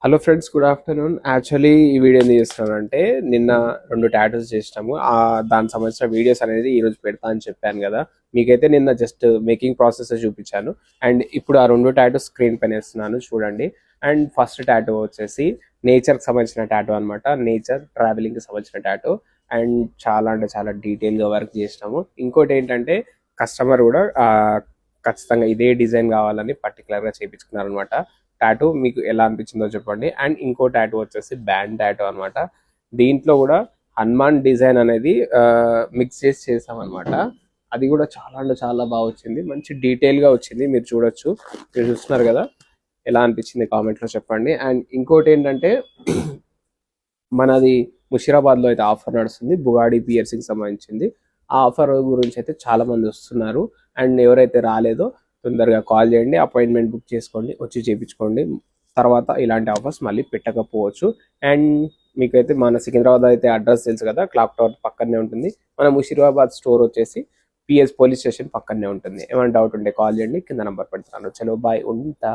Hello friends, good afternoon. Actually ఈ video ఎందుకు చేస్తున్నానంటే నిన్న 2 టాటూస్ చేసినాము. దానికి సంబంధించిన వీడియోస్ అనేది ఈరోజు పెడతా అని చెప్పాను కదా. మీకైతే నిన్న జస్ట్ మేకింగ్ ప్రాసెస్ చూపించాను. అండ్ ఇప్పుడు ఆ 2 టాటూస్ స్క్రీన్ పైన వేస్తున్నాను చూడండి. అండ్ ఫస్ట్ టాటూ వచ్చేసి నేచర్కి సంబంధించిన టాటూ అనమాట. నేచర్ ట్రావెలింగ్కి సంబంధించిన టాటూ. అండ్ చాలా అంటే చాలా డీటెయిల్గా వర్క్ చేసినాము. ఇంకోటి ఏంటంటే కస్టమర్ కూడా ఖచ్చితంగా ఇదే డిజైన్ కావాలని పర్టికులర్గా చేయించుకున్నారు అనమాట. టాటూ మీకు ఎలా అనిపించిందో చెప్పండి. అండ్ ఇంకో టాటూ వచ్చేసి బ్యాండ్ టాటూ అనమాట. దీంట్లో కూడా హనుమాన్ డిజైన్ అనేది మిక్స్ చేసి చేసాం అనమాట. అది కూడా చాలా అంటే చాలా బాగా వచ్చింది. మంచి డీటెయిల్గా వచ్చింది. మీరు చూడొచ్చు, మీరు చూస్తున్నారు కదా. ఎలా అనిపించింది కామెంట్లో చెప్పండి. అండ్ ఇంకోటి ఏంటంటే మనది ముషీరాబాద్లో అయితే ఆఫర్ నడుస్తుంది, బుగాడి పియర్సింగ్ సంబంధించింది. ఆ ఆఫర్ గురించి అయితే చాలా మంది వస్తున్నారు. అండ్ ఎవరైతే రాలేదో తొందరగా కాల్ చేయండి, అపాయింట్మెంట్ బుక్ చేసుకోండి, వచ్చి చేయించుకోండి. తర్వాత ఇలాంటి ఆఫర్స్ మళ్ళీ పెట్టకపోవచ్చు. అండ్ మీకైతే మన సికింద్రాబాద్ అయితే అడ్రస్ తెలుసు కదా, క్లాక్ టవర్ పక్కనే ఉంటుంది. మన ముషీరాబాద్ స్టోర్ వచ్చేసి పిఎస్ పోలీస్ స్టేషన్ పక్కనే ఉంటుంది. ఏమైనా డౌట్ ఉంటే కాల్ చేయండి, కింద నెంబర్ పెడతాను. చలో బాయ్, ఉంటా.